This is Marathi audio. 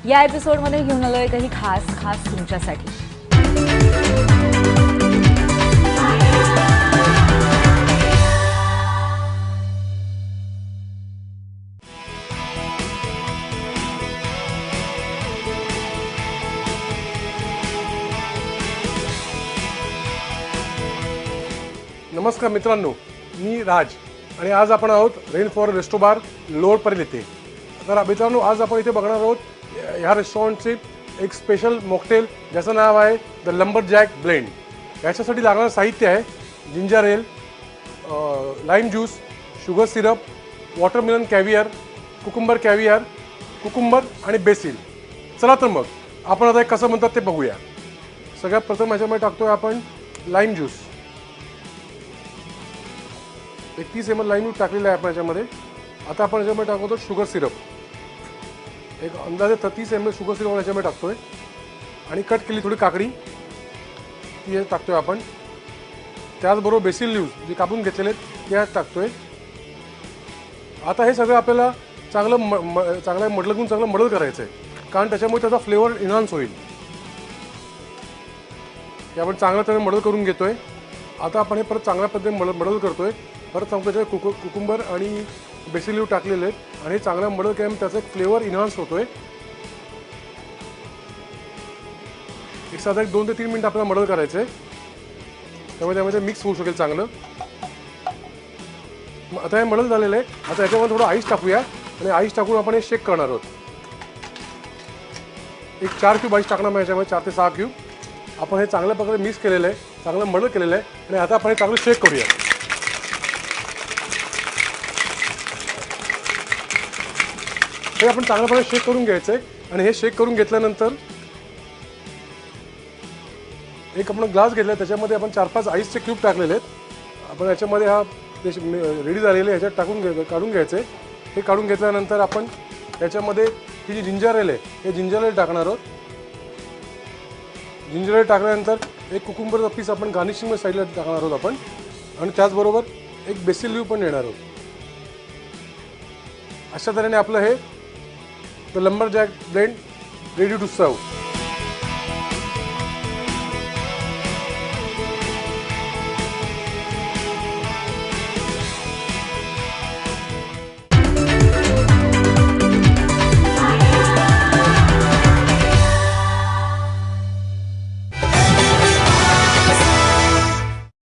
या एपिसोडमध्ये घेऊन आलोय काही खास तुमच्यासाठी। नमस्कार मित्रांनो, मी राज आणि आज आपण आहोत rain for resto bar lower Parel येथे। तर मित्रांनो, आज आपण इथे बघणार आहोत ह्या रेस्टॉरंटचे एक स्पेशल मॉकटेल ज्याचं नाव आहे द लंबरजॅक ब्लेंड। याच्यासाठी लागणारं साहित्य आहे ginger ale, lime juice, sugar syrup, watermelon caviar, cucumber आणि बेसिल। चला तर मग आपण आता कसं म्हणतात ते बघूया। सगळ्यात प्रथम याच्यामध्ये टाकतोय आपण लाईम ज्यूस। एक 30 ml लाईम ज्यूस टाकलेला आहे आपण याच्यामध्ये। आता आपण याच्यामध्ये टाकतो शुगर सिरप, एक अंदाजे 30 ml शुगर सिरप याच्यामध्ये टाकतोय आणि कट केली थोडी काकडी ती टाकतोय आपण। त्याचबरोबर बेसिल लीव्स जे कापून घेतलेले आहेत ते टाकतोय। आता हे सगळं आपल्याला चांगलं मडल करायचं आहे, कारण त्याच्यामुळे त्याचा फ्लेवर इन्हान्स होईल। हे आपण चांगल्या तऱ्हेने मडल करून घेतोय। आता आपण हे परत चांगल्या पद्धतीने मडल करतोय। परत सांगतो त्याच्यात कुकुंबर आणि बेसिल लीव्ह टाकलेले आहेत आणि चांगल्या मडल केल्याने त्याचा एक फ्लेवर इन्हान्स होतोय। एक साधा 2 ते 3 मिनिट आपल्याला मडल करायचं आहे, त्यामध्ये मिक्स होऊ शकेल चांगलं। आता हे मडल झालेलं आहे। आता याच्यामध्ये थोडं आईस टाकूया आणि आईस टाकून आपण हे शेक करणार आहोत। एक 4 क्यूब आईस टाकणार, याच्यामध्ये 4 ते 6 क्यूब। आपण हे चांगल्या प्रकारे मिक्स केलेलं आहे, चांगलं मडल केलेलं आहे आणि आता आपण हे चांगलं शेक करूया। हे आपण चांगल्या प्रकारे शेक करून घ्यायचं आहे आणि हे शेक करून घेतल्यानंतर एक आपण ग्लास घेतला, त्याच्यामध्ये आपण 4-5 आईसचे क्यूब टाकलेले आहेत। आपण याच्यामध्ये हा रेडी झालेले ह्याच्यात काढून घ्यायचे। हे काढून घेतल्यानंतर आपण याच्यामध्ये ही जी जिंजर एल आहे हे जिंजर एल टाकणार आहोत। जिंजर एल टाकल्यानंतर एक कुकुंबरचा पीस आपण गार्निशिंग साईडला टाकणार आहोत आपण, आणि त्याचबरोबर एक बेसिल लीव्ह पण देणार आहोत। अशा तऱ्हेने आपलं हे the lumberjack blend ready to सर्व।